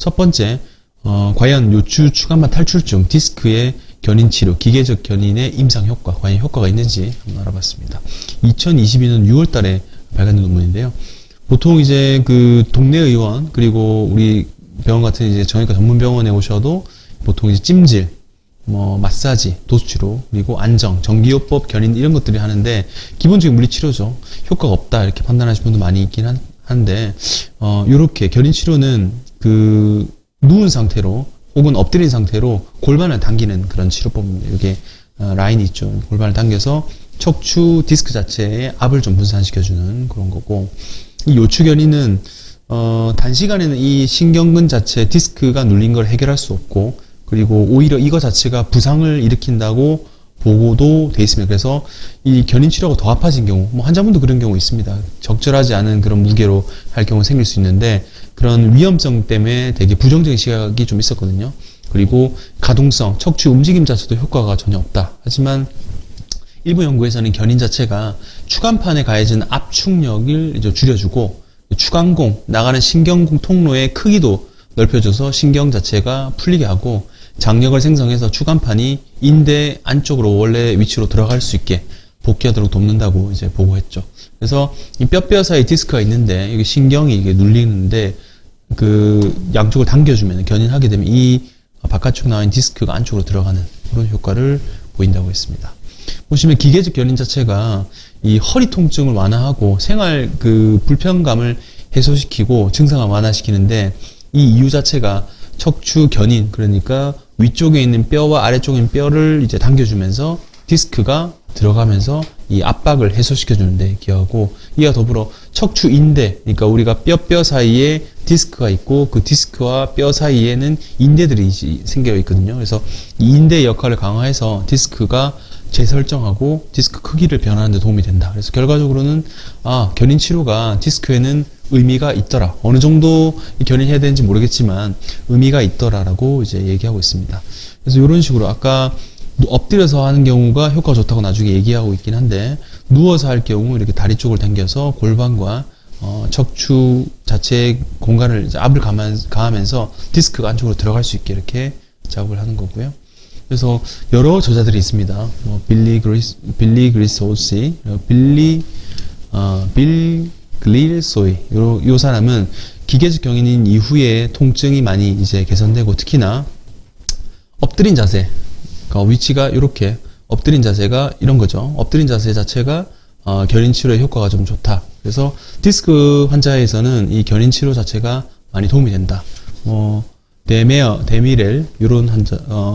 첫 번째, 과연 요추 추간판 탈출증, 디스크의 견인 치료, 기계적 견인의 임상 효과, 과연 효과가 있는지 한번 알아봤습니다. 2022년 6월 달에 발간된 논문인데요. 보통 이제 그 동네 의원, 그리고 우리 병원 같은 이제 정형외과 전문 병원에 오셔도 보통 이제 찜질, 뭐 마사지, 도수치료, 그리고 안정, 전기요법, 견인 이런 것들이 하는데 기본적인 물리치료죠. 효과가 없다 이렇게 판단하시는 분도 많이 있긴 한데 요렇게 견인 치료는 그 누운 상태로 혹은 엎드린 상태로 골반을 당기는 그런 치료법입니다. 이게 라인이 있죠. 골반을 당겨서 척추 디스크 자체의 압을 좀 분산시켜주는 그런 거고, 이 요추 견인은 단시간에는 이 신경근 자체 디스크가 눌린 걸 해결할 수 없고, 그리고 오히려 이거 자체가 부상을 일으킨다고 보고도 돼 있습니다. 그래서 이 견인 치료가 더 아파진 경우, 뭐 환자분도 그런 경우 있습니다. 적절하지 않은 그런 무게로 할 경우 생길 수 있는데, 그런 위험성 때문에 되게 부정적인 시각이 좀 있었거든요. 그리고 가동성, 척추 움직임 자체도 효과가 전혀 없다. 하지만 일부 연구에서는 견인 자체가 추간판에 가해진 압축력을 이제 줄여주고, 추간공, 나가는 신경공 통로의 크기도 넓혀줘서 신경 자체가 풀리게 하고, 장력을 생성해서 추간판이 인대 안쪽으로 원래 위치로 들어갈 수 있게 복귀하도록 돕는다고 이제 보고했죠. 그래서 이 뼈 사이 디스크가 있는데 여기 신경이 이게 눌리는데 그 양쪽을 당겨주면 견인하게 되면 이 바깥쪽 나와 있는 디스크가 안쪽으로 들어가는 그런 효과를 보인다고 했습니다. 보시면 기계적 견인 자체가 이 허리 통증을 완화하고 생활 그 불편감을 해소시키고 증상을 완화시키는데, 이 이유 자체가 척추 견인, 그러니까 위쪽에 있는 뼈와 아래쪽에 있는 뼈를 이제 당겨주면서 디스크가 들어가면서 이 압박을 해소시켜주는 데 기여하고, 이와 더불어 척추 인대, 그러니까 우리가 뼈 사이에 디스크가 있고 그 디스크와 뼈 사이에는 인대들이 생겨 있거든요. 그래서 이 인대의 역할을 강화해서 디스크가 재설정하고 디스크 크기를 변하는 데 도움이 된다. 그래서 결과적으로는 견인 치료가 디스크에는 의미가 있더라. 어느 정도 견인해야 되는지 모르겠지만 의미가 있더라라고 이제 얘기하고 있습니다. 그래서 이런 식으로 아까 엎드려서 하는 경우가 효과가 좋다고 나중에 얘기하고 있긴 한데, 누워서 할 경우 이렇게 다리 쪽을 당겨서 골반과 척추 자체의 공간을 이제 압을 가하면서 디스크가 안쪽으로 들어갈 수 있게 이렇게 작업을 하는 거고요. 그래서 여러 저자들이 있습니다. 빌리 그리소시, 빌 글리소이, 요 사람은 기계적 견인 이후에 통증이 많이 이제 개선되고, 특히나 엎드린 자세, 위치가 이렇게 엎드린 자세가 이런 거죠. 엎드린 자세 자체가 견인 치료에 효과가 좀 좋다. 그래서 디스크 환자에서는 이 견인 치료 자체가 많이 도움이 된다. 데미렐 이런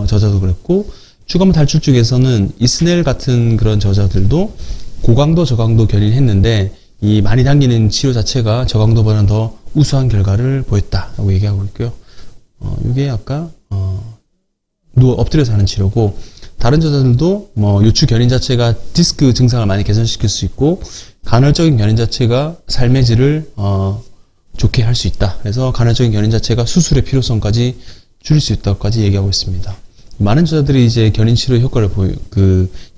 저자도 그랬고, 추간판 탈출증에서는 이스넬 같은 그런 저자들도 고강도 저강도 견인했는데 이 많이 당기는 치료 자체가 저강도보다는 더 우수한 결과를 보였다라고 얘기하고 있고요. 이게 아까 엎드려서 하는 치료고, 다른 저자들도 요추 견인 자체가 디스크 증상을 많이 개선시킬 수 있고, 간헐적인 견인 자체가 삶의 질을 좋게 할 수 있다. 그래서 간헐적인 견인 자체가 수술의 필요성까지 줄일 수 있다고까지 얘기하고 있습니다. 많은 저자들이 이제 견인 치료 효과를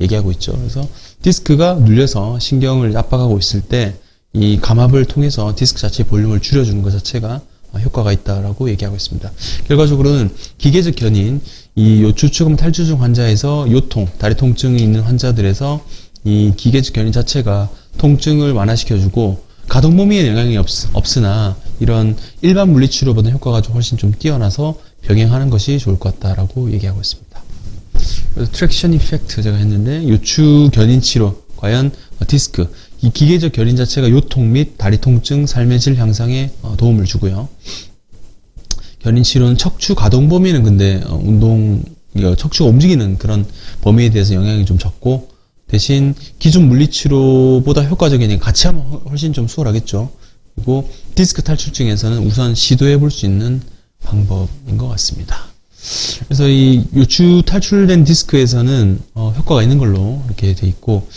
얘기하고 있죠. 그래서 디스크가 눌려서 신경을 압박하고 있을 때 이 감압을 통해서 디스크 자체의 볼륨을 줄여주는 것 자체가 효과가 있다라고 얘기하고 있습니다. 결과적으로는 기계적 견인, 이 요추 추간판 탈출증 환자에서 요통, 다리 통증이 있는 환자들에서 이 기계적 견인 자체가 통증을 완화시켜주고, 가동 범위에 영향이 없으나 이런 일반 물리치료보다 효과가 훨씬 좀 뛰어나서 병행하는 것이 좋을 것 같다라고 얘기하고 있습니다. 그래서 트랙션 이펙트 제가 했는데, 요추 견인 치료, 과연 디스크, 이 기계적 견인 자체가 요통 및 다리 통증, 삶의 질 향상에 도움을 주고요. 견인 치료는 척추 가동 범위는 근데 척추가 움직이는 그런 범위에 대해서 영향이 좀 적고, 대신 기존 물리치료보다 효과적이니까 같이 하면 훨씬 좀 수월하겠죠. 그리고 디스크 탈출증에서는 우선 시도해 볼 수 있는 방법인 것 같습니다. 그래서 이 요추 탈출된 디스크에서는 효과가 있는 걸로 이렇게 돼 있고,